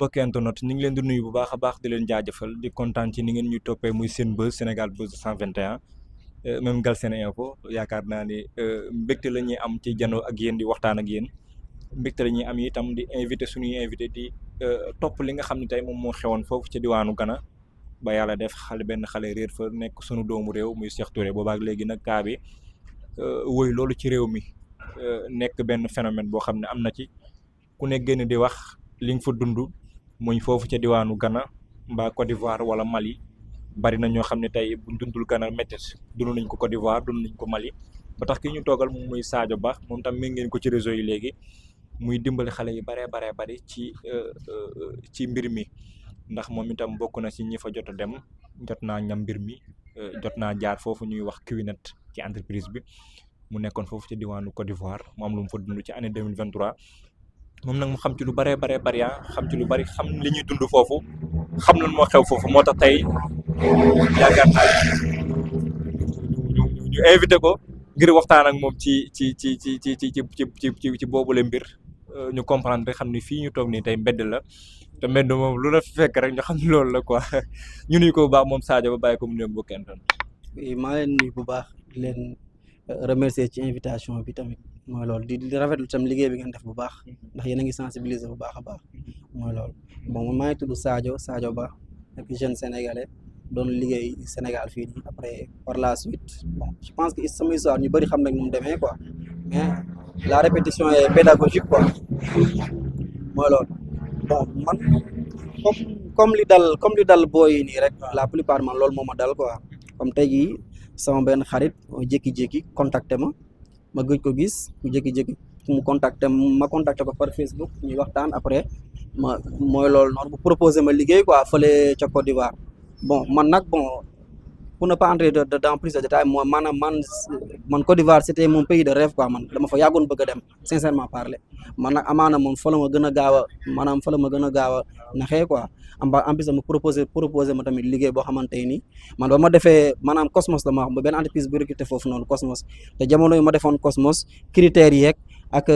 mbokki internet ñu ngi leen di nuyu bu baax a baax di leen jaajëfal di kontaan ci ni ngeen ñuy toppee muy seen buzz Sénégal Buzz 121 même Galsen Info yaakaar naa ni mbégte la ñuy am ci janoo ak yéen di waxtaan ak yéen mbégte la ñuy am itam di invité suñuy invité di topp li nga xam ne tey moom moo xewoon foofu ci diwaanu Gana ba yàlla def benn xale réer fa nekk sunu doomu réew muy Cheikh Touré boobaak léegi nag kaa bi woy loolu ci réew mi nekk benn phénomène boo xam ne am na ci ku ne génn di wax li nga fa dund muy foofu ca diwaanu Gana mbaa Côte d'Ivoire wala Mali bari na ñoo xam ne tey buñ dundul Gana métti dund nañ ko Côte d'Ivoire dund nañ ko Mali ba tax ki ñu toogal moom muy Sadio Ba moom tam mi ngeen ko ci réseau yi léegi muy dimbali xale yi baree bari ci mbir mi ndax moom itam bokk na ci ñi fa jot a dem jot naa ñam mbir mi jot naa jaar foofu ñuy wax Kiwinet ci entreprise bi mu nekkoon foofu ci diwaanu Côte d'Ivoire mu am lu mu fa dund ci année 2023 moom nag mu xam ci lu bëree bari xam ci lu bari xam li ñuy dund foofu xam lan moo xew foofu moo tax tey yaakaar naa ñu invité ko ngir waxtaan ak moom ci boobule mbir ñu comprendre rek xam ni fii ñu toog nii tey mbedd la te mbedd moom lu la fi fekk rek ñu xam ne loolu la quoi ñu nuyu ko bu baax moom Sadio Ba bàyyi ko mu nuyu mbokki internet. maa leen nuyu bu baax di leen remercier ci invitation bi tamit mooy loolu di rafetlu tam liggéey bi ngeen def bu baax ndax yéen a ngi sensibiliser bu baax a baax mooy loolu bon maa ngi tudd Sadio Ba nekk jeune sénégalais doon liggéey Sénégal fii nii après par la suite bon je pense que sama histoire ñu bëri xam nañ nu mu demee quoi mais la répétition est pédagogique quoi mooy loolu bon man comme li dal booy yi nii rek la plupart man loolu moo ma dal quoi comme tey jii sama benn xarit jékki-jékki contacté ma gëj ko gis mu jékki-jékki mu contacté ko par Facebook ñuy waxtaan après mooy loolu noonu bu proposé ma liggéey quoi fële ca Côte d'Ivoire bon man nag bon pour ne pas entrer dans plus de détails moi maanaam man Côte d'Ivoire c'était mon pays de rêve quoi man dama fa yàggoon bëgg a dem sincèrement parler man nag amaana moom fa la ma gën a gaaw a naxee quoi en plus ma proposé ma tamit liggéey boo xamante ni man ba ma defee maanaam Cosmos la ma wax ba benn entreprise bu recruté foofu noonu Cosmos te jamono yi ma defoon Cosmos critères yeeg ak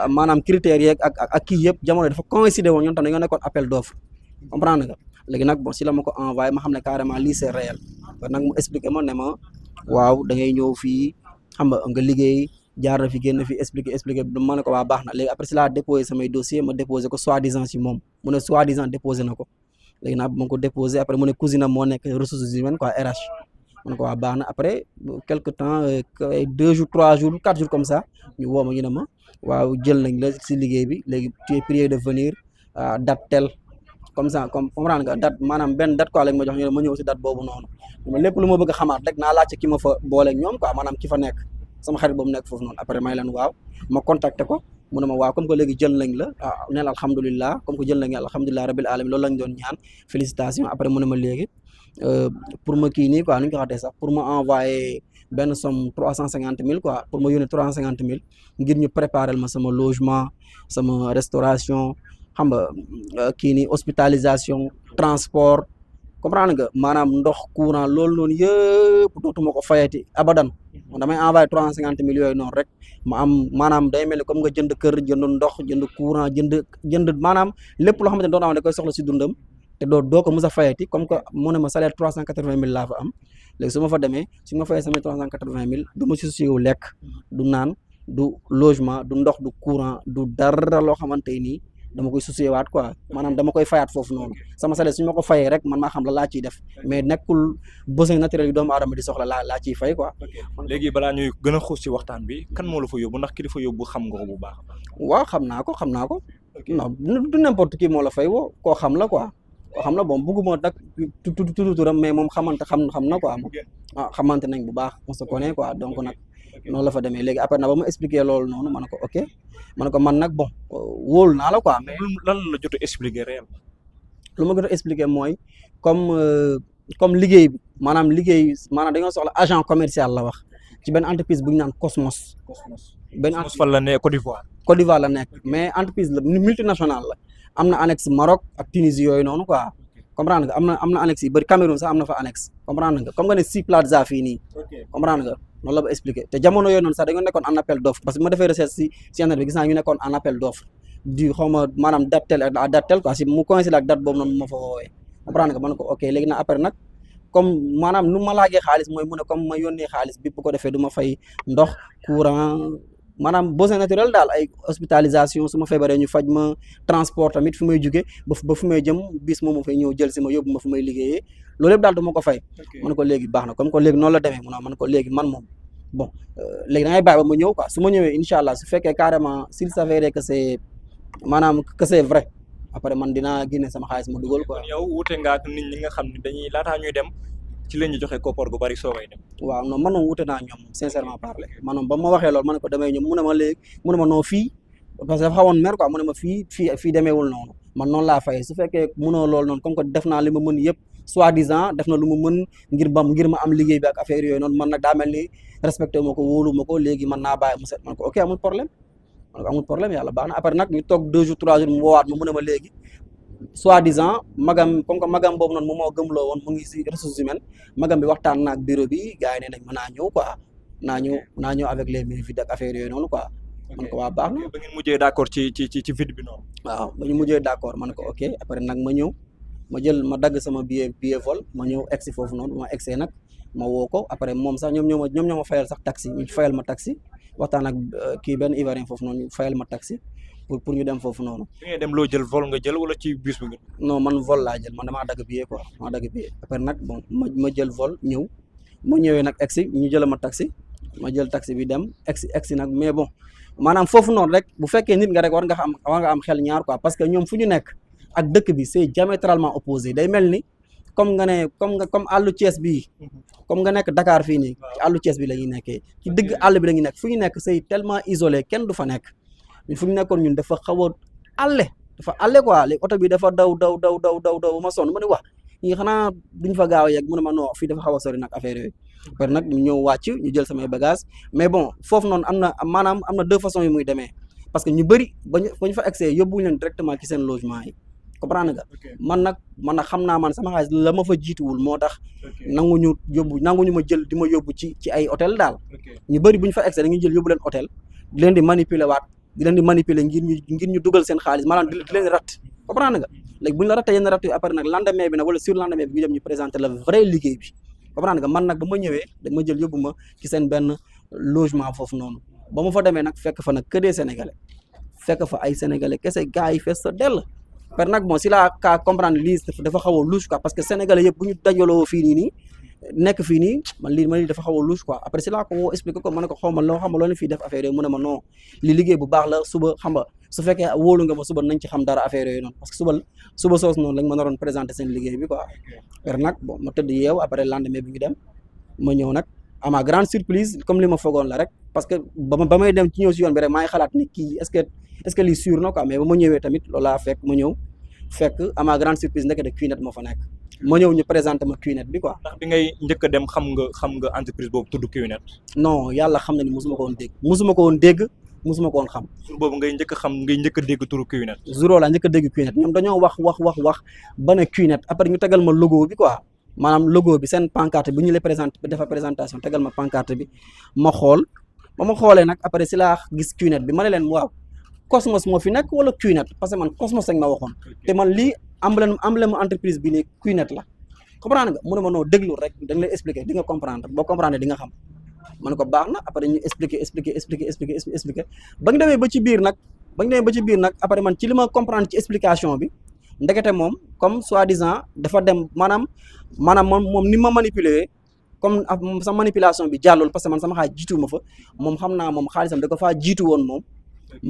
maanaam critères yeeg ak kii yëpp jamono dafa coïncider woon ñoom tam dañoo nekkoon appel d'offre comprendre nga léegi nag bon si la ma ko envoyé ma xam ne carrément lii c'est réel ba nag mu expliqué ma ne ma waaw da ngay ñëw fii xam nga liggéey jaar na fi génn fi expliqué ma ne ko waa baax na léegi après si laa déposé samay dossier ma déposé ko soi-disant si moom mu ne soi-disant déposé na ko léegi nag ma ko déposé après mu ne cousine am moo nekk ressources humaines quoi RH ma ne ko waa baax na après quelque temps 2 jours 3 jours 4 jours comme ça ñu woo ma ñu ne ma waaw jël nañ la si liggéey bi léegi tu es prié de venir date telle comme ça comme comprendre nga date maanaam benn date quoi lañ ma jox ñu ne ma ñëw si date boobu noonu lépp lu ma bëgg a xamaat rek naa laajte ki ma fa booleeg ñoom quoi maanaam ki fa nekk sama xarit boobu nekk foofu noonu après may leen waaw ma contacté ko mu ne ma waaw comme que léegi jël nañ la neel alhamdulilah comme que jël nañ alhamdulilah rabil alamin loolu lañ doon ñaan félicitations après mu ne ma léegi pour ma kii nii quoi nu ñu ko waxatee sax pour ma envoyer benn somme 350 000 quoi pour ma yónnee 350 000 ngir ñu préparer ma sama logement sama restauration xam nga kii nii hospitalisation transport comprendre nga maanaam ndox courant loolu noonu yëpp dootuma ko fayati abadan damay envoyé 350 000 yooyu noonu rek ma am maanaam day mel ni comme nga jënd kër jënd ndox jënd courant jënd maanaam lépp loo xamante ne doon am da koy soxla si dundam te doo ko mës a fayati comme que mu ne ma salaire 380 000 laa fa am léegi su ma fa demee su ma fayee sama 380 000 du ma si susiwu lekk du naan du logement du ndox du courant du dara loo xamante nii dama koy soucier waat quoi maanaam dama koy fayaat foofu noonu sama salaire suñu ma ko fayee rek man maa xam la laa ciy def mais nekkul besoin naturel yi doomu aadama di soxla laa ciy fay quoi. léegi balaa ñuy gën a xuus ci waxtaan bi kan moo la fa yóbbu ndax ki la fa yóbbu xam nga ko bu baax. waaw xam naa ko non du n'importe qui moo la fay woo koo xam la quoi koo xam la bon bëgguma nag tudd turam mais moom xam na quoi xamante nañ bu baax on se connaît quoi donc nag. noonu la fa demee léegi après na ba ma expliqué loolu noonu ma ne ko ok ma ne ko man nag bon wóolu naa la quoi mais lan la jot a expliqué réel lu ma jot a expliqué mooy comme liggéey bi maanaam dañoo soxla agent commercial la wax ci benn entreprise bu ñu naan Cosmos benn entreprise fan la ne Côte d'Ivoire la nekk mais entreprise la multinationale la am na annexe Maroc ak Tunisie yooyu noonu quoi comprendre nga am na annexe yi bëri Cameroun sax am na fa annexe comprendre nga comme nga ne Sea Plaza fii nii comprendre nga noonu la ba expliqué te jamono yooyu noonu sax dañoo nekkoon en appel d'offre parce que ma defee recherche si internet bi gis naa ñu nekkoon en appel d'offre du xaw ma maanaam date tel à date tel quoi si mu coïncide ak date boobu noonu ma fa woowee comprendre nga man ko ok léegi nag après nag comme maanaam nu ma laajee xaalis mooy mu ne comme ma yónnee xaalis bi bu ko defee du ma fay ndox courant maanaam besoin naturel daal ay hospitalisation su ma feebaree ñu faj ma transport tamit fu may jóge ba fu may jëm bis moom ma fay ñëw jël si ma yóbbu ma fu may liggéeyee loolu yëpp daal du ma ko fay man ko léegi baax na comme que léegi noonu la demee mun naa man ko léegi man moom bon léegi da ngay bàyyi ba ma ñëw quoi su ma ñëwee incha allah su fekkee carrément s'il s'avérait que c'est maanaam que c'est vrai après man dinaa génne sama xaalis ma dugal quoi. kon yow wuute nga ak nit ñi nga xam ne dañuy laataa ñuy dem ci la ñuy joxe koppar gu bari soogay dem. waaw non man moom wuute naa ñoom sincèrement parler man moom ba ma waxee loolu ma ne ko damay ñëw mu ne ma léegi mu ne ma non fii parce que dafa xawoon mer quoi mu ne ma fii demeewul noonu man noonu laa fay su fekkee mënoo loolu noonu comme que def naa li ma mën yëpp soi-disant def na lu ma mën ngir ma am liggéey bi ak affaire yooyu noonu man nag daa mel ni respecté ma ko wóolu ma ko léegi man naa bàyyi mu set man ko ok amul problème man ko amul problème yàlla baax na après nag ñu toog 2 jours 3 jours mu woowaat ma mu ne ma léegi soi-disant magam comme que magam boobu noonu moom moo gëmloo woon mu ngi si ressources humaines magam bi waxtaan na ak bureau bi gars yi ne nañ mën naa ñëw quoi naa ñëw avec les mille vides ak affaire yooyu noonu quoi man ko waa baax na ba ngeen mujjee d'accord ci vide bi noonu. waaw ba ñu mujjee d'accord man ko ok après nag ma ñëw ma dagg sama billet vol ma ñëw egsi foofu noonu ma egsee nag ma woo ko après moom sax ñoom ñoo ma fayal sax taxi ñu fayal ma taxi waxtaan ak kii benn Ivoirien foofu noonu ñu fayal ma taxi pour ñu dem foofu noonu. bi ngay dem loo jël vol nga jël wala ci bus bi nga. non man vol laa jël man damaa dagg billet quoi damaa dagg billet après nag bon ma jël vol ñëw ma ñëwee nag egsi ñu jël ma taxi ma jël taxi bi dem egsi nag mais bon maanaam foofu noonu rek bu fekkee nit nga rek war nga am xel ñaar quoi parce que ñoom fu ñu nekk ak dëkk bi c'est diamétralement opposé day mel ni comme àllu Thiès bii comme nga nekk Dakar fii nii ci àllu Thiès bi la ñuy nekkee ci digg àll bi la ñuy nekk fu ñu nekk c'est tellement isolé kenn du fa nekk ñun fu ñu nekkoon ñun dafa xaw a àlle quoi léegi oto bi dafa daw ba ma sonn ma ne wax ñi xanaa duñ fa gaaw a yegg mu ne ma non fii dafa xaw a sori nag affaire yooyu par nag ñu ñëw wàcc ñu jël samay bagage mais bon foofu noonu am na 2 façons yu muy demee parce que ñu bëri ba ñu fa accès yóbbuñu leen directement ci seen logement yi comprendre nga man nag xam naa man sama xaalis la ma fa jiituwul moo tax nanguñu ma jël di ma yóbbu ci ay hôtel daal ñu bëri bu ñu fa accès dañuy jël yóbbu leen hôtel di leen di manipuler ngir ñu dugal seen xaalis maanaam di leen rat comprendre nga léegi bu ñu la rattee yenn rat yi après nag lendemain bi nag wala sur lendemain bi ñu dem ñu présenter la vrai liggéey bi comprendre nga man nag ba ma ñëwee dama jël yóbbu ma ci seen benn logement foofu noonu ba ma fa demee nag fekk fa nag que des sénégalais fekk fa ay sénégalais kese gars yi fees sa dell par nag bon si laa kaa comprendre lii dafa xaw a louche quoi parce que sénégalais yëpp bu ñu dajaloo fii nii nekk fii nii man lii dafa xaw a louche quoi après si laa ko woo expliqué ko ma ne ko xaw ma loo fii def affaire yooyu mu ne ma non li liggéey bu baax la suba xam nga su fekkee wóolu nga ma suba nañ ci xam dara affaire yooyu noonu parce que suba soos noonu lañ ma naroon présenter seen liggéey bi quoi par nag bon ma tëdd yeew après lendemain bi ñu dem ma ñëw nag à ma grande surprise comme li ma fogoon la rek parce que ba may dem ci ñëw si yoon bi rek maa ngi xalaat ni kii est-ce que lii sûr na quoi mais ba ma ñëwee tamit loolu laa fekk ma ñëw fekk à ma grande surprise ndeke de QNET moo fa nekk ma ñëw ñu présenté ma QNET bi quoi. ndax bi ngay njëkk a dem xam nga entreprise boobu tudd QNET. non yàlla xam na ni mosuma ko woon dégg mosuma ko woon xam. jour boobu ngay njëkk a dégg turu QNET. jour laa njëkk a dégg QNET ñoom dañoo wax ba ne QNET après ñu tegal ma logo bi quoi maanaam logo bi seen pancarte bi ñu lay présenté defa présentation tegal ma pancarte bi ma xool ba ma xoolee nag après si laa gis QNET bi ma ne leen waaw Cosmos moo fi nekk wala QNET parce que man Cosmos lañ ma waxoon te man lii emblème entreprise bi ne QNET la comprendre nga mu ne ma noo déglu rek dañ lay expliquer di nga comprendre boo comprendre di nga xam man ko baax na après ñu expliquer ba ñu demee ba ci biir nag après man ci li ma comprendre ci explication bi ndekete moom comme soi-disant dafa dem maanaam moom ni ma manipuler comme sa manipulation bi jàllul parce que man sama xaalis jiitu ma fa moom xam naa moom xaalisam da ko faa jiitu woon moom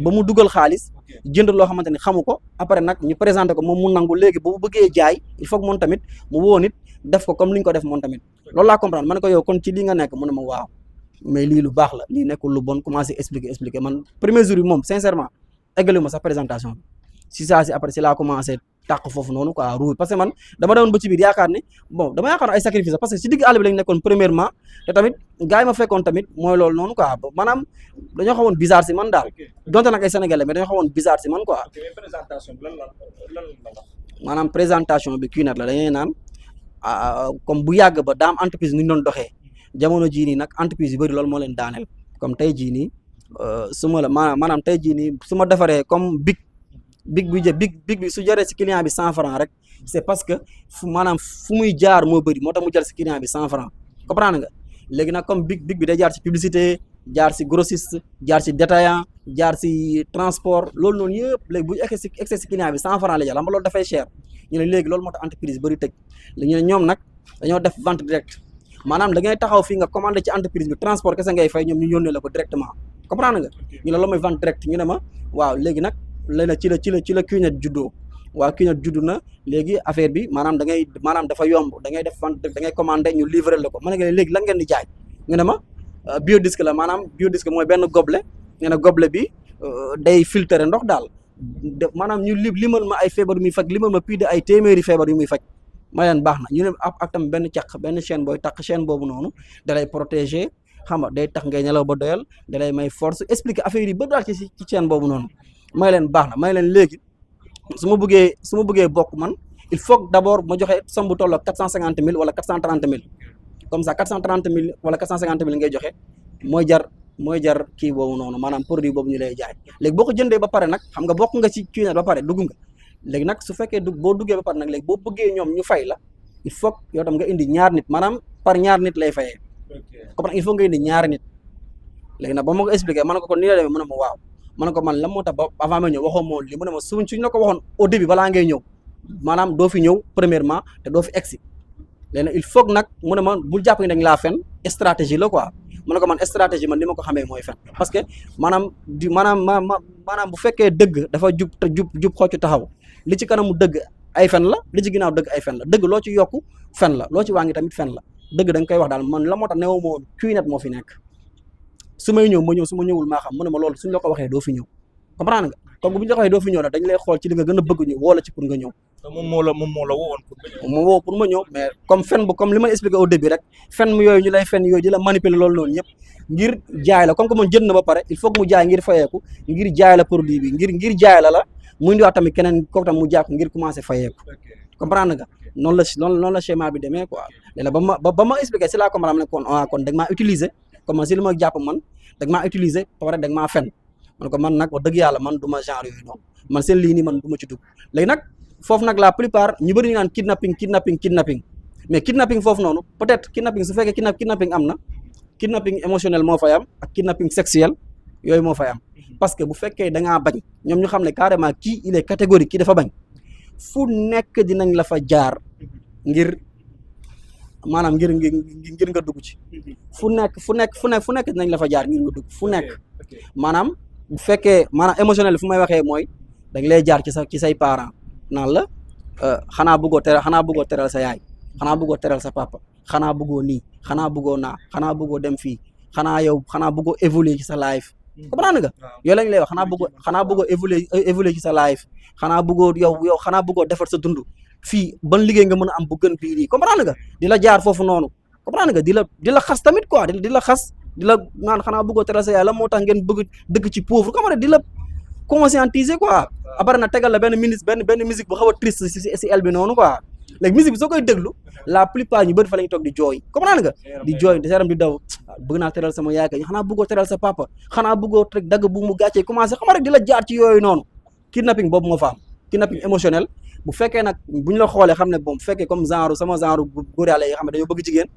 ba mu dugal xaalis jënd loo xamante ni xamu ko après nag ñu présenté ko moom mu nangu léegi bu bëggee jaay il faut que moom tamit mu woo nit def ko comme li ñu ko def moom tamit loolu laa comprendre ma ne ko yow kon ci lii nga nekk mu ne ma waaw mais lii lu baax la lii nekkul lu bon commencé expliquer man premier jour bi moom sincèrement eggali ma sax présentation bi si saa si après si laa commencé tàq foofu noonu quoi rouge parce que man dama demoon ba ci biir yaakaar ne bon dama yaakaar ay sacrifice parce que si digg àll bi lañ nekkoon premièrement te tamit gars yi ma fekkoon tamit mooy loolu noonu quoi maanaam dañoo xawoon bizarre si man daal donte nag ay sénégalais mais dañoo xawoon bizarre si man quoi. présentation bi lan la maanaam présentation bi QNET la dañuy naan comme bu yàgg ba daam entreprise ni ñu doon doxee jamono jii nii nag entreprise yu bëri loolu moo leen daaneel comme tey jii nii su ma la maanaam tey jii nii su ma defaree comme bic big bi su jaree si client bi 100 francs rek c'est parce que maanaam fu muy jaar moo bëri moo tax mu jël si client bi 100 francs comprendre nga léegi nag comme big bi day jaar si publicité jaar si grossiste jaar si détaillant jaar si transport loolu noonu yëpp léegi bu excès si client bi 100 francs la jël xam nga loolu dafay cher ñu ne léegi loolu moo tax entreprise bëri tëj ñu ne ñoom nag dañoo def vente directe maanaam da ngay taxaw fii nga commandé ci entreprise bi transport kese ngay fay ñoom ñu yónnee la ko directement comprendre nga ñu ne loolu mooy vente directe ñu ne ma waaw léegi nag ci la QNET juddoo waaw QNET juddu na léegi affaire bi maanaam dafa yomb da ngay def vente da ngay commandé ñu livré la ko ma ne nga léegi lan ngeen di jaay ñu ne ma biodisque la maanaam biodisque mooy benn gobelet nee na gobelet bi day filtrer ndox daal maanaam ñu limal ma ay feebar yu muy faj limal ma plus de ay téeméeri feebar yu muy faj ma leen baax na ñu ne ak tam benn caq benn chaîne booy takk chaîne boobu noonu da lay protéger xam nga day tax ngay nelaw ba doyal da lay may force expliquer affaire yi ba daal ci chaîne boobu noonu may leen baax na may leen léegi su ma bëggee bokk man il faut que d'abord ma joxe somme bu toll ak 450 000 wala 430 000 comme ça 430 000 wala 450 000 ngay joxe mooy jar kii boobu noonu maanaam produit boobu ñu lay jaay léegi boo ko jëndee ba pare nag xam nga bokk nga ci QNET ba pare dugg nga léegi nag su fekkee boo duggee ba pare nag léegi boo bëggee ñoom ñu fay la il faut yow tam nga indi ñaar nit maanaam par ñaar nit lay fayee comprendre il faut nga indi ñaari nit léegi nag ba ma ko expliqué ma ne ko kon nii la demee mu ne ma waaw ma ne ko man la moo tax ba avant ma ñëw waxoo moom li mu ne ma suñ la ko waxoon au début balaa ngay ñëw maanaam doo fi ñëw premièrement te doo fi egsi léegi nag il faut nag mu ne ma bul jàpp ni dañ laa fen stratégie la quoi mu ne ko man stratégie man li ma ko xamee mooy fen parce que maanaam maanaam bu fekkee dëgg dafa jub xoccu taxaw li ci kanamu dëgg ay fen la li ci ginnaaw dëgg ay fen la dëgg loo ci yokku fen la loo ci wàññi tamit fen la dëgg da nga koy wax daal man la moo tax neew moo QNET moo fi nekk su may ñëw ma ñëw su ma ñëwul maa xam mu ne ma loolu suñ la ko waxee doo fi ñëw comprendre nga comme bu ñu la ko waxee doo fi ñëw nag dañ lay xool ci li nga gën a bëgg ñu woo la ci pour nga ñëw moom moo la woowoon pour nga ñëw ma woo pour ma ñëw mais comme li ma expliqué au début rek fen yooyu ñu lay fen yooyu di la manipuler loolu noonu ñëpp ngir jaay la comme que moom jënd na ba pare il faut que mu jaay ngir fayeeku ngir jaay la produit bi ngir jaay la mu indiwaat tamit keneen kooku tam mu jaay ko ngir commencer fayeeku comprendre nga noonu la schéma bi demee quoi léegi ba ma expliqué si laa comprendre ne kon da nga maa utiliser comme si li ma jàpp man da nga maa utiliser ba pare da nga maa fen man ko man nag wax dëgg yàlla man du ma genre yooyu noonu man seen lii nii man du ma ci dugg léegi nag foofu nag la plupart ñu bëri ñu naan kidnapping mais kidnapping foofu noonu peut-être kidnapping su fekkee kidnapping am na kidnapping émotionnel moo fay am ak kidnapping sexuel yooyu moo fay am parce que bu fekkee da ngaa bañ ñoom ñu xam ne carrément kii il est catégorique kii dafa bañ fu nekk dinañ la fa jaar ngir maanaam ngir nga dugg ci fu nekk dinañ la fa jaar ngir nga dugg fu nekk maanaam bu fekkee maanaam émotionnel fu may waxee mooy dañ lay jaar ci say parents naan la xanaa bëggoo teral sa yaay xanaa bëggoo teral sa papa xanaa bëggoo nii xanaa bëggoo naa xanaa bëggoo dem fii xanaa bëggoo évoluer ci sa life comprendre nga yow lañ lay wax xanaa bëggoo évoluer ci sa life xanaa bëggoo yow xanaa bëggoo defar sa dund fii ban liggéey nga mën a am bu gën bii nii comprendre nga di la jaar foofu noonu comprendre nga di la xas tamit quoi di la xas di la naan xanaa bëggoo teral sa yaay la moo tax ngeen bëgg dëkk ci pauvre comme di la conscientiser quoi après na tegal la benn musique bu xaw a triste si el bi noonu quoi léegi musique bi soo koy déglu la plupart ñu bëri fa la ñu toog di jooy comprendre nga di jooy di seeram di daw bëgg naa teral sama yaay kay xanaa bëggoo teral sa papa xanaa bëggoo rek dagg bu mu gàccee commencé xam rek di la jaar ci yooyu noonu kidnapping boobu moo fa am kidnapping émotionnel bu fekkee nag bu ñu la xoolee xam ne bon bu fekkee comme sama genre góor yàlla yi xam ne dañoo bëgg jigéen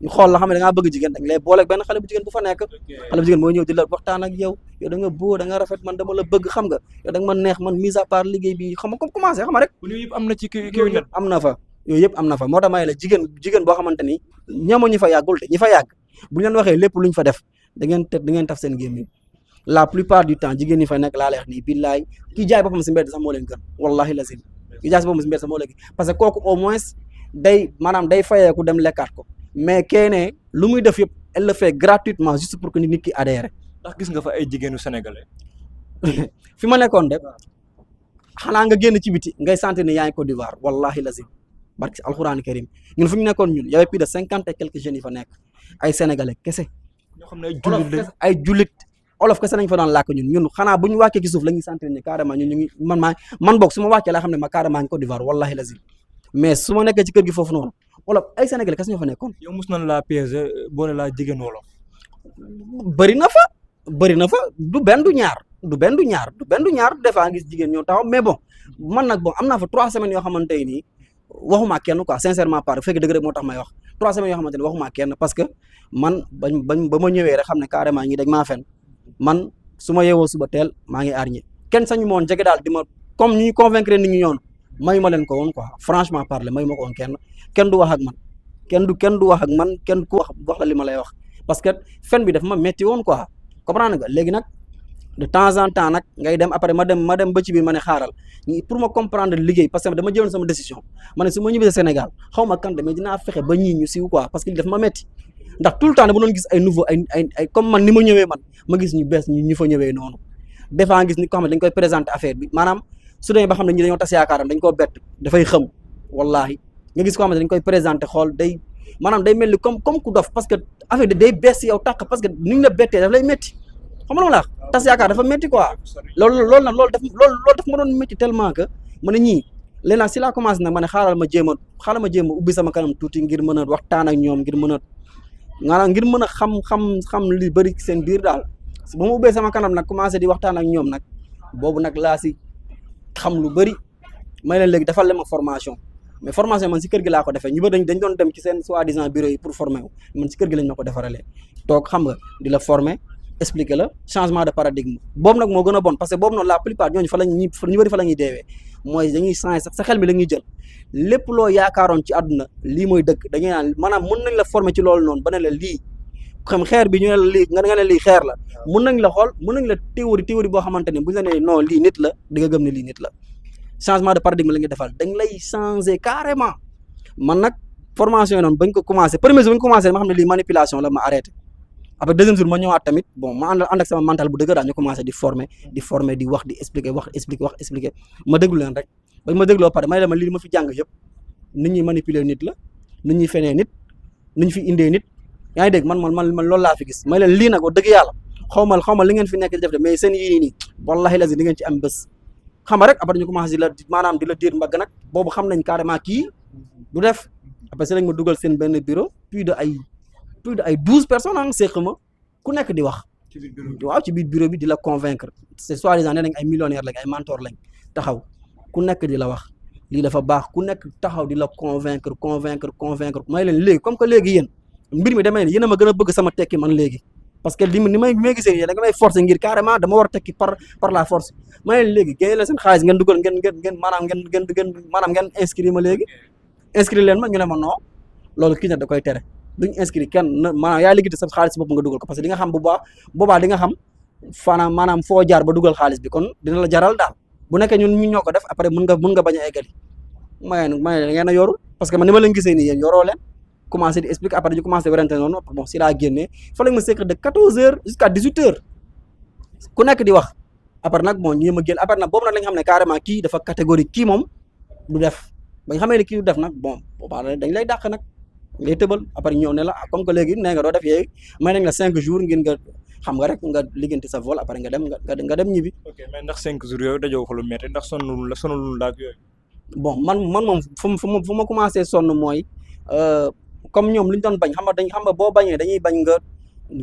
ñu xool la xam ne da ngaa bëgg jigéen dañ lay booleeg benn xale bu jigéen bu fa nekk xale bu jigéen mooy ñëw di la waxtaan ak yow da nga boo da nga rafet man dama la bëgg xam nga yow da nga ma neex man mise à part liggéey bi xam nga comme commencé xam nga rek yooyu yëpp am na ci QNET am na fa yooyu yëpp am na fa moo tax may la jigéen boo xamante ni ñamoo ñi fa yàggul te ñi fa yàgg bu ñu leen waxee lépp luñ fa def da ngeen taf seen gémmiñ la plupart du temps jigéen ñi fa nekk laa lay wax nii billaay ki jaay boppam si mbedd sax moo leen gën wallahi lazim ki jaay si boppam si mbedd sax moo leen gën parce que kooku au moins day fayeeku dem lekkaat ko mais keene lu muy def yëpp elle le fait gratuitement juste pour que nit ki adhéré ndax gis nga fa ay jigéenu sénégalais fi ma nekkoon de xanaa nga génn ci biti ngay sentir ne yaa ngi Côte d'Ivoire wallahi lazim barki alxuraan karim ñun fu ñu nekkoon ñun y avait plus de 50 et quelques jeunes yi fa nekk ay sénégalais kese ñoo xam ne ay jullit olof kese nañ fa doon làkk ñun xanaa bu ñu wàccee ci suuf la ñuy sentir ne carrément ñun ñu ngi man boog su ma wàccee laa xam ne ma carrément ngi Côte d'Ivoire wallahi lazim mais su ma nekkee ci kër gi foofu noonu wolof ay sénégalais kese ñoo fa nekkoon. yow mos nañ laa piéger boole laa jigéen wolof. bëri na fa du benn du ñaar du benn du ñaar des fois gis jigéen ñoo taxaw mais bon man nag bon am naa fa 3 semaines yoo xamante nii waxuma kenn quoi sincèrement par bu fekkee dëgg rek moo tax may wax 3 semaines yoo xamante ni waxuma kenn parce que man ba ma ñëwee rek xam ne carrément ñi dañ maa fen man su ma yeewoo suba teel maa ngi aar ñi kenn sañu ma woon jege daal di ma comme ñuy convaincre nit ñi ñoonu mayu ma leen ko woon quoi franchement parler mayu ma ko woon kenn du wax ak man kenn du wax ak man kenn ku wax la li ma lay wax parce que fen bi daf ma metti woon quoi comprendre nga léegi nag de temps en temps nag ngay dem après ma dem ba ci biir ma ne xaaral pour ma comprendre liggéey parce que dama jëloon sama décision ma ne su ma ñibbee Sénégal xaw ma kan mais dinaa fexe ba ñii ñu siiw quoi parce que li daf ma metti ndax tout le temps dama doon gis ay nouveau ay comme man ni ma ñëwee man ma gis ñu bees ñu fa ñëwee noonu des fois gis ni ko xam ne dañ koy présenter affaire bi maanaam su demee ba xam ne ñi dañoo tas yaakaaram dañ koo bett dafay xëm wallahi nga gis ko xam ne dañ koy présenter xool day maanaam day mel ni comme ku dof parce que affaire bi day bees si yow tàq parce que ni ñu la bettee daf lay métti xam nga la tas yaakaar dafa métti quoi loolu daf ma doon métti tellement que ma ne ñii léegi nag si laa commencé nag ma ne xaaral ma jéem a ubbi sama kanam tuuti ngir mën a waxtaan ak ñoom ngir mën a xam li bëri seen biir daal ba ma ubbee sama kanam nag commencé di waxtaan ak ñoom nag boobu nag laa si xam lu bëri may leen léegi defal leen ma formation mais formation man si kër gi laa ko defee ñu bëri dañ doon dem ci seen soi-disant bureau yi pour former wu man si kër gi lañ ma ko defaralee toog xam nga di la former expliquer la changement de paradigme boobu nag moo gën a bon parce que boobu noonu la plupart ñooñu ñu bëri fa la ñuy deewee mooy dañuy changer sa xel mi la ñuy jël lépp loo yaakaaroon ci àdduna lii mooy dëgg dañuy naan maanaam mën nañ la former ci loolu noonu ba ne la lii xam xeer bi ñu ne la lii nga ne lii xeer la mën nañ la xool mën nañ la théorie boo xamante ne bu ñu la nee non lii nit la di nga gëm ne lii nit la changement de paradigme la ñuy defal dañ lay changer carrément man nag formation yi noonu bañ ko commencé premier jour bañ ko commencé ma xam ne lii manipulation la ma arrêté après deuxième jour ma ñëwaat tamit bon ma ànd ak sama mental bu dëgg daal ñu commencé di former di wax di expliquer ma déglu leen rek bañ ma dégloo pare may la ma lii ma fi jàng yëpp nit ñi manipuler nit la nit ñi fenee nit nit ñi fi indee nit yaa ngi dégg man loolu laa fi gis may leen lii nag wax dëgg yàlla xaw ma li ngeen fi nekk di def de mais seen yii nii wallahi lazim di ngeen ci am bés xam nga rek après ñu commencé di la diir mbagg nag boobu xam nañ carrément kii du def après si lañ ma dugal seen benn bureau plus de ay 12 personnes ang séq ma ku nekk di wax waaw ci biir bureau bi di la convaincre c'est soi-disant nee nañ ay millionnaire lañ ay mentor lañ taxaw ku nekk di la wax lii dafa baax ku nekk taxaw di la convaincre may leen léegi comme que léegi yéen mbir mi demee ne yéen a ma gën a bëgg sama tekki man léegi parce que ni may gisee yéen da nga may forcer ngir carrément dama war a tekki par la force may leen léegi génne la seen xaalis ngeen dugal ngeen maanaam ngeen inscrire ma léegi inscrire leen ma ñu ne ma non loolu kii nag da koy tere duñ inscrire kenn maanaam yaa liggéey sa xaalis bopp nga dugal ko parce que di nga xam boobaa di nga xam maanaam foo jaar ba dugal xaalis bi kon dina la jaral daal bu nekkee ñun ñoo ko def après mën nga bañ a eggali may ngeen a yoru parce que man ni ma leen gisee nii yéen yoroo leen commencé di expliquer après dañu commencé werante noonu bon si laa génnee fa lañ ma secret de 14h jusqu'à 18h ku nekk di wax après nag bon ñu ma génn après nag boobu nag la nga xam ne carrément kii dafa catégorie kii moom du def ba nga xamee ne kii du def nag bon boobaa dañ lay dàq nag ngay tëbal après ñëw ne la comme que léegi nee nga doo def yooyu may nañ la 5 jours ngir nga xam nga rek nga liggéeyante sa vol après nga dem ñibbi. ok mais ndax 5 jours yooyu dajoo ko lu métti ndax sonalul la ak yooyu. bon man moom fu ma commencé sonn mooy comme ñoom li ñu doon bañ xam nga boo bañee dañuy bañ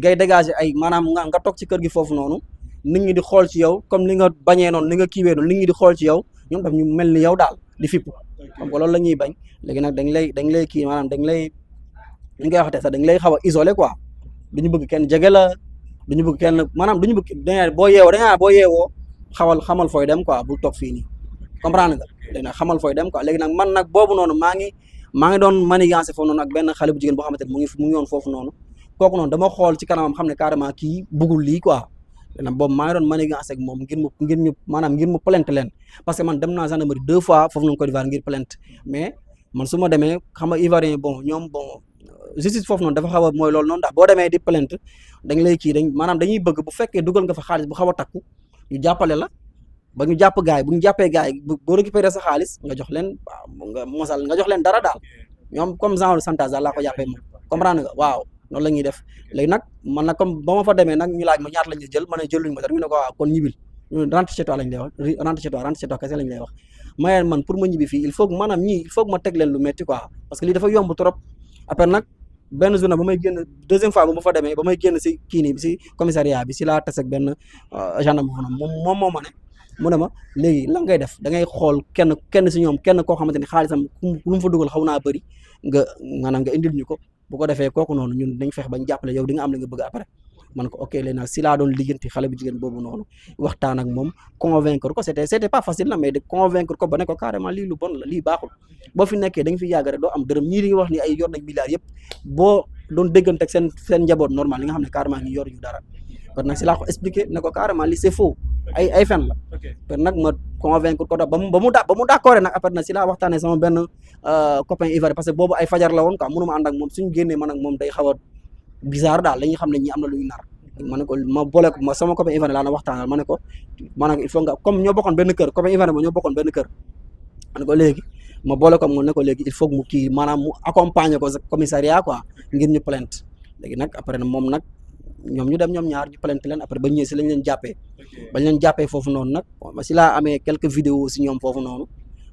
ngay dégager ay maanaam nga toog ci kër gi foofu noonu nit ñi di xool ci yow comme li nga bañee noonu li nga kiiwee noonu nit ñi di xool ci yow ñoom daf ñu mel ni yow daal di fippu comme que loolu la ñuy bañ léegi nag dañ lay kii maanaam dañ lay li ngay waxatee sax dañ lay xaw a isolé quoi duñu bëgg kenn jege la duñu bëgg kenn maanaam duñu bëgg dañaa boo yeewoo xamal fooy dem quoi bul toog fii nii comprendre nga léegi nag xamal fooy dem quoi léegi nag man nag boobu noonu maa ngi doon manigancé foofu noonu ak benn xale bu jigéen boo xamante ne mu ngi woon foofu noonu kooku noonu dama xool ci kanamam xam ne carrément kii bëggul lii quoi léegi boobu maa ngi doon manigancé ak moom ngir mu plainte leen parce que man dem naa gendarmerie 2 fois foofu noonu Côte d'Ivoire ngir plainte mais man su ma demee xam nga Ivoirien bon ñoom bon justice foofu noonu dafa xaw a mooy loolu noonu ndax boo demee di plainte dañ lay kii maanaam dañuy bëgg bu fekkee dugal nga fa xaalis bu xaw a takku ñu jàppale la ba ñu jàpp gaay bu ñu jàppee gaay boo récupéré sa xaalis nga jox leen nga jox leen dara daal ñoom comme genre chantage daal laa ko jàppee moom comprendre nga waaw noonu la ñuy def léegi nag man nag comme ba ma fa demee nag ñu laaj ma ñaata la ñuy jël ma ne jëluñu ma dara ñu ne ko waaw kon ñibil ñu rentre chez toi lañ lay wax rentre chez toi kese lañ lay wax mayeen man pour ma ñibbi fii il faut que maanaam ñii il faut que ma teg leen lu metti quoi parce que lii dafa yomb trop après nag benn journée ba may génn deuxième fois ba ma fa demee ba may génn si kii nii si commissariat bi si laa tase ak benn gendarme moom moo ma ne mu ne ma léegi lan ngay def da ngay xool kenn si ñoom kenn koo xamante ni xaalisam lu mu fa dugal xaw naa bëri nga maanaam nga indil ñu ko bu ko defee kooku noonu ñun dañ fex bañ jàppale yow di nga am li nga bëgg après man ko ok léegi nag si laa doon lijjanti xale bu jigéen boobu noonu waxtaan ak moom convaincre ko c'était pas facile na mais de convaincre ko ba ne ko carrément lii lu bon la lii baaxul boo fi nekkee da nga fi yàgg rek doo am dërëm ñii di nga wax ni ay yor nañ milliards yëpp boo doon déggante ak seen njaboot normal li nga xam ne carrément ngi yor yu dara kon nag si laa ko expliqué ne ko carrément lii c'est faux ay fen la kon nag ma convaincre ko ba mu d'accord nag après nag si laa waxtaanee sama benn copain ivoirien parce que boobu ay fajar la woon quoi mënuma ànd ak moom suñu génnee man ak moom day xaw a bizarre daal dañuy xam ne ñi am na luy nar ma ne ko ma boole ko sama copain ivoirien laa na waxtaanal ma ne ko maanaam il faut nga comme ñoo bokkoon benn kër copain ivoirien ma ñoo bokkoon benn kër ma ne ko léegi ma boole ko mu ne ko léegi il faut mu kii maanaam mu accompagner ko sa commissariat quoi ngir ñu plainte léegi nag après moom nag ñoom ñu dem ñoom ñaar ñu plainte leen après ba ñëwee si lañ leen jàppee bañ leen jàppee foofu noonu nag si laa amee quelques vidéos si ñoom foofu noonu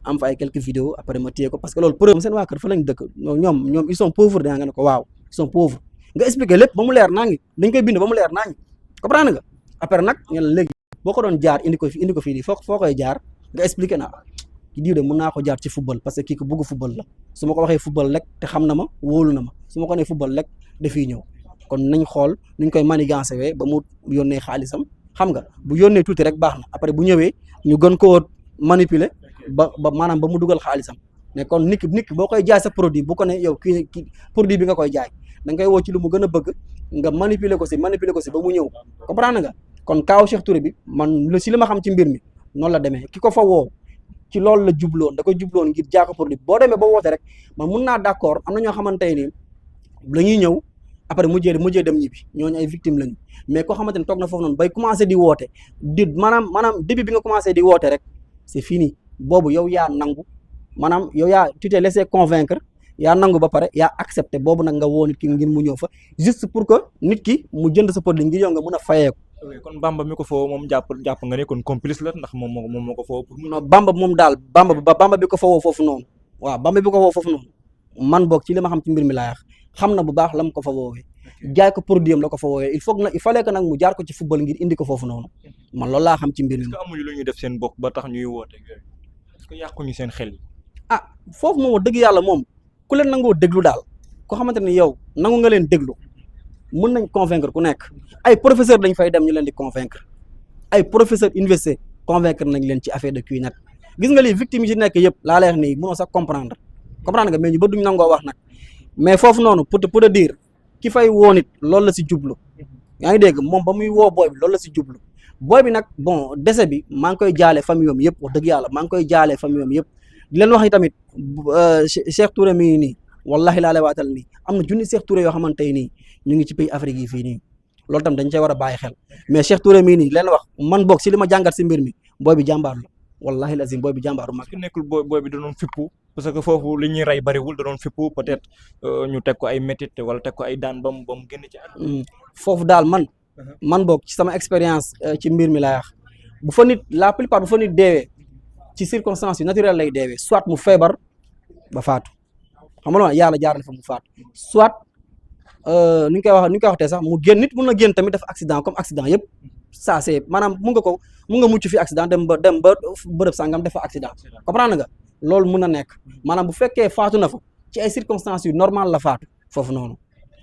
am fa ay quelques vidéos après ma téye ko parce que loolu preuve seen waa kër fa lañ dëkk ñoom ils sont pauvres da nga ne ko waaw ils sont pauvres nga expliqué lépp ba mu leer naa ngi dañ koy bind ba mu leer naa ngi comprendre nga après nag ñu ne léegi boo ko doon jaar indi ko fii nii foo koy jaar nga expliqué na diw de mën naa ko jaar ci football parce que kii ko bëgg football la su ma ko waxee football rek te xam na ma wóolu na ma su ma ko nee football rek dafiy ñëw kon nañ xool nuñ koy manigancé wee ba mu yónnee xaalisam xam nga bu yónnee tuuti rek baax na après bu ñëwee ñu gën koo manipuler ba maanaam ba mu dugal xaalisam mais kon nit ki boo koy jaay sa produit bu ko ne yow kii produit bi nga koy jaay da nga koy woo ci lu mu gën a bëgg nga manipuler ko si ba mu ñëw comprendre nga kon kaaw Cheikh Touré bi man si li ma xam ci mbir mi noonu la demee ki ko fa woo ci loolu la jubloon da ko jubloon ngir jaay ko produit boo demee ba woote rek man mun naa d'accord am na ñoo xamante ni la ñuy ñëw après mujjee dem ñibbi ñooñu ay victimes lañu mais koo xamante ni toog na foofu noonu bay commencé di woote maanaam début bi nga commencé di woote rek c'est fini boobu yow yaa nangu maanaam yow yaa tu t'es laissé convaincre yaa nangu ba pare yaa accepté boobu nag nga woo nit ki ngir mu ñëw fa juste pour que nit ki mu jënd sa produit ngir yow nga mën a fayee ko. kon Bamba mi ko foo moom jàpp nga ne kon complice la ndax moom moo ko foo. non Bamba moom daal Bamba bi ko fowoo foofu noonu waaw Bamba bi ko fowoo foofu noonu man boog ci li ma xam ci mbir mi laa wax xam na bu baax la mu ko fa woowee jaay ko produit am la ko fa woowee il fallait que nag mu jaar ko ci football ngir indi ko foofu noonu man loolu laa xam ci mbir mi. est-ce que amuñu lu ñuy def seen bopp ba tax ñuy woote est-ce que yàquñu seen xel yi. ah foofu moom wax dëgg yàlla moom ku leen nangoo déglu daal koo xamante ne yow nangu nga leen déglu mën nañ convaincre ku nekk ay professeur dañ fay dem ñu leen di convaincre ay professeur université convaincre nañ leen ci affaire de QNet gis nga lii victime yi ci nekk yëpp laa lay wax nii mënoo sax comprendre nga mais ñu ba duñ nangoo wax nag mais foofu noonu pour te dire ki fay woo nit loolu la si jublu yaa ngi dégg moom ba muy woo booy bi loolu la si jublu booy bi nag bon décès bi maa ngi koy jaale famille am yëpp wax dëgg yàlla maa ngi koy jaale famille am yëpp di leen wax ni tamit Cheikh Touré mii nii wallahi laa lay waatal nii am na junni Cheikh Touré yoo xamante nii ñu ngi ci pays Afrique yi fii nii loolu tam dañ cee war a bàyyi xel mais Cheikh Touré mii nii leen wax man boog si li ma jàngat si mbir mi booy bi jàmbaar la wallahi lazim booy bi jàmbaaru mag. ki nekkul booy bi da doon fippu parce que foofu li ñuy rey bariwul da doon fippu peut-être ñu teg ko ay métit wala teg ko ay daan ba mu génn ci àdduna. foofu daal man boog ci sama expérience ci mbir mi laa wax bu fa nit la plupart bu fa nit deewee ci circonstances yu naturelles lay deewee soit mu feebar ba faatu xam nga yàlla jaarale fa mu faatu soit ni ñu koy waxtee sax mu génn nit mun na génn tamit def accident comme accident yëpp ça c'est maanaam mun nga mucc fi accident dem ba bërëb sangam def fa accident comprendre nga loolu mun na nekk maanaam bu fekkee faatu na fa ci ay circonstances yu normal la faatu foofu noonu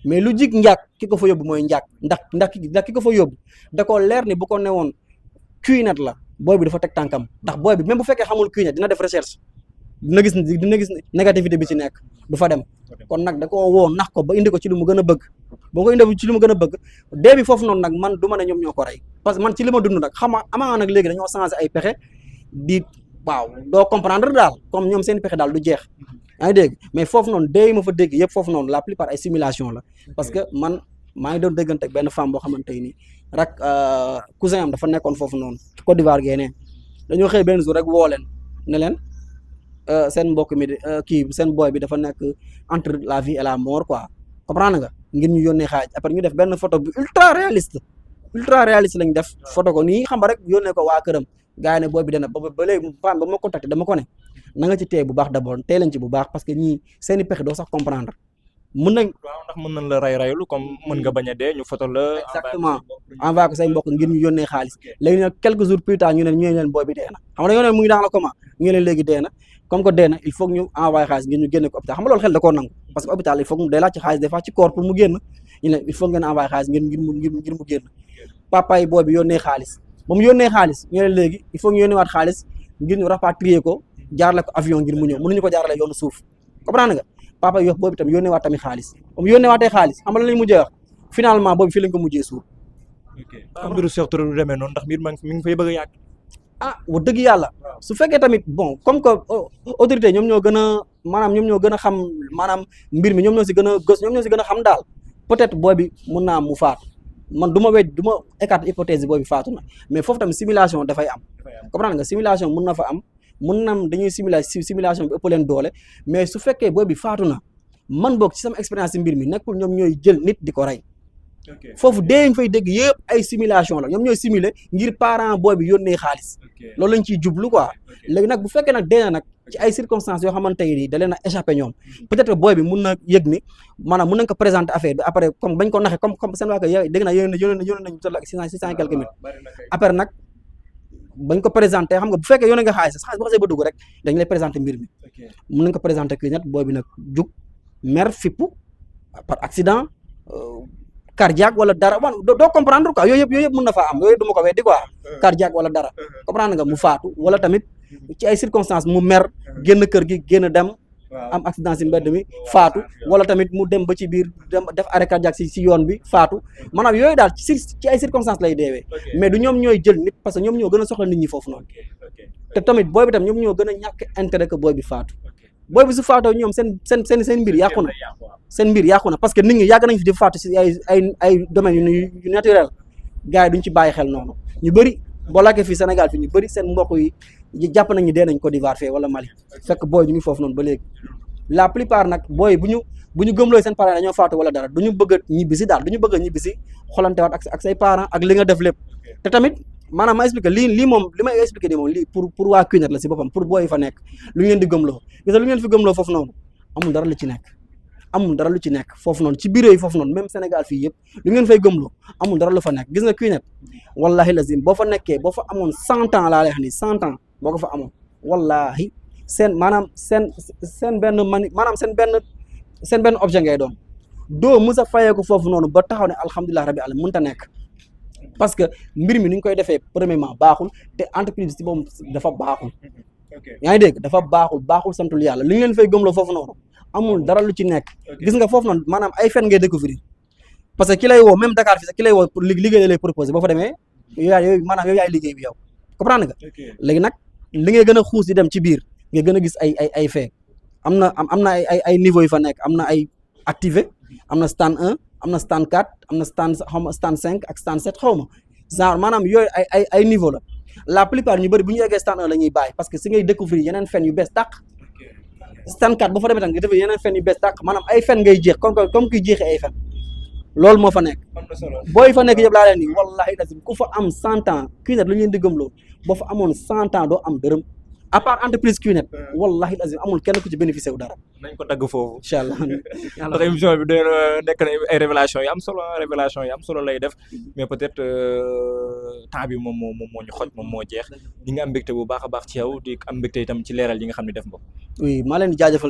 mais lu jig njàkk ki ko fa yóbbu mooy njàkk ndax ki ko fa yóbbu da ko leer ni bu ko newoon QNet la booy bi dafa teg tànkam ndax booy bi même bu fekkee xamul QNet dina def recherche dina gis négativité bi ci nekk du fa dem kon nag da koo woo nax ko ba indi ko ci lu mu gën a bëgg boo ko indi ci lu mu gën a bëgg dee bi foofu noonu nag man du ma ne ñoom ñoo ko rey parce que man ci li ma dund nag amaa nag léegi dañoo changé ay pexe di waaw doo comprendre daal comme ñoom seen pexe daal du jeex yaa ngi dégg mais foofu noonu dee yi ma fa dégg yëpp foofu noonu la plupart ay simulation la parce que man maa ngi doon déggante ak benn femme boo xamante ni rek cousin am dafa nekkoon foofu noonu Côte d'Ivoire génnee dañoo xëy benn jour rek woo leen ne leen seen mbokk mi kii seen boy bi dafa nekk entre la vie et la mort quoi comprendre nga ngir ñu yónnee xaaj après ñu def benn photo bu ultra réaliste lañ def photo ko nii xam nga rek yónnee ko waa këram gars yi ne boy bi dana ba léegi femme ba ma contacté dama ko ne na nga ci téye bu baax d'abord téye leen ci bu baax parce que ñii seeni pexe doo sax comprendre mun nañ waaw ndax mën nañ la raylu comme mën nga bañ a dee ñu foto la. exactement envoyé ko say mbokk ngir ñu yónnee xaalis léegi nag quelques jours plus tard ñu ne leen booy bi dee na xam nga dañoo ne mu ngi dans le coma ñu ne leen léegi dee na comme que dee na il faut que ñu envoyé xaalis ngir ñu génne ko hôpital xam nga loolu xel da koo nangu parce que hôpital il faut que day laaj ci xaalis des fois ci corps pour mu génn ñu ne il faut ngeen envoyé xaalis ngir mu génn papa yi booy bi yónnee xaalis ba mu yónnee xaalis ñu ne léegi il faut ñu yónneewaat xaalis ngir ñu rapatrier ko jaarale ko avion ngir mu ñëw mënuñu ko jaarale yoonu suuf comprendre nga papa yi wax boobu tam yónneewaat tamit xaalis ba mu yónneewaatee xaalis xam nga lan lañ mujjee wax finalement boobu fii lañ ko mujjee suur. ok mbiru Cheikh Touré du demee noonu ndax mbir mi ngi fay bëgg a yàgg. ah wax dëgg yàlla su fekkee tamit bon comme que autorité ñoom ñoo gën a maanaam ñoom ñoo gën a xam maanaam mbir mi ñoom ñoo si gën a gës ñoom ñoo si gën a xam daal peut-être booy bi mun naa am mu faatu man du ma écarter hypothèse booy bi faatu na mais foofu tamit simulation dafay am comprendre nga simulation mun na fa am mun na am dañuy simulation bi ëpp leen doole mais su fekkee booy bi faatu na man boog ci sama expérience ci mbir mi nekkul ñoom ñooy jël nit di ko rey foofu dee ñu fay dégg yëpp ay simulation la ñoom ñooy simuler ngir parent booy bi yónnee xaalis loolu lañ ciy jublu quoi léegi nag bu fekkee nag dee na nag ci ay circonstances yoo xamante ni da leen a échappé ñoom peut-être que booy bi mun na yëg ni maanaam mun nañ ko présenter affaire bi après comme bañ ko naxee comme seen waa ko dégg naa yónnee nañu toll ak 600 et quelques mille après nag bañ ko présenter xam nga bu fekkee yónnee nga xaalis bu xasee ba dugg rek dañ lay présenter mbir mi mun nañ ko présenter kii nag booy bi nag jug mer fippu par accident cardiaque wala dara man doo comprendre quoi yooyu yëpp mën na faa am yooyu du ma ko weddi quoi cardiaque wala dara comprendre nga mu faatu wala tamit ci ay circonstances mu mer génn kër gi génn dem am accident si mbedd mi faatu wala tamit mu dem ba ci biir dem def arrêt cardiaque si yoon bi faatu maanaam yooyu daal ci ay circonstances lay deewee mais du ñoom ñooy jël nit parce que ñoom ñoo gën a soxla nit ñi foofu noonu te tamit booy bi tam ñoom ñoo gën a ñàkk intérêt que booy bi faatu booy bi su faatoo ñoom seen mbir yàqu na seen mbir yàqu na parce que nit ñi yàgg nañ fi di faatu si ay domaines yu naturel gars yi duñ ci bàyyi xel noonu ñu bëri boo laajee fii Sénégal fii ñu bëri seen mbokk yi jàpp nañ ñu dee nañ Côte d'Ivoire fee wala Mali fekk booy ñu ngi foofu noonu ba léegi la plupart nag booy bu ñu gëmlooy seen parents dañoo faatu wala dara duñu bëgg a ñibbisi daal duñu bëgg a ñibbisi xolantewaat ak say parents ak li nga def lépp te tamit maanaam ma expliqué lii moom li may expliqué nii moom lii pour waa Q-Net la si boppam pour booy fa nekk lu ñu leen di gëmloo gis nga lu ñu leen fi gëmloo foofu noonu amul dara lu ci nekk foofu noonu ci bureau yi foofu noonu même Sénégal fii yëpp lu ngeen fay gëmloo amul dara lu fa nekk gis nga Q-Net wallahi lazim boo fa nekkee boo fa amoon 100 ans laa lay wax nii 100 ans boo ko fa amoon wallahi seen benn objet ngay doon doo mës a fayee ko foofu noonu ba taxaw ne alhamdulilah rabbi alamin mënta nekk parce que mbir mi ni ñu koy defee premièrement baaxul te entreprise ci boobu dafa baaxul yaa ngi dégg dafa baaxul santul yàlla li ñu leen fay gëmloo foofu noonu amul dara lu ci nekk gis nga foofu noonu maanaam ay fen ngay découvrir parce que ki lay woo même Dakar fii sax ki lay woo pour liggéey la lay proposé boo fa demee yow yaay liggéey bi yow comprendre nga léegi nag li ngay gën a xuus di dem ci biir nga gën a gis ay fee am na ay niveau yu fa nekk am na ay activé am na stand 1 am na stand 4 am na stand 5 ak stand 7 xaw ma genre maanaam yooyu ay niveau la plupart ñu bëri bu ñu yeggee stand 1 la ñuy bàyyi parce que si ngay découvrir yeneen fen yu bees tàq stand 4 ba fa demee tam nga defee yeneen fen yu bees tàq maanaam ay fen ngay jeex comme kuy jeexee ay fen loolu moo fa nekk booy fa nekk yëpp laa leen ni wallahi lazim ku fa am 100 ans Q-Net lu ñu leen di gëmloo boo fa amoon 100 ans doo am dërëm à part entreprise Q-Net wallahi lazim amul kenn ku ci bénéficié wu dara. nañ ko dagg foofu. incha allah ndax émission bi nekk na ay révélation yu am solo lay def mais peut-être temps bi moom moo ñu xoj moom moo jeex ñi nga am mbégte bu baax a baax ci yow di am mbégte itam ci leeral yi nga xam ne def nga ko. oui maa leen di jaajëfal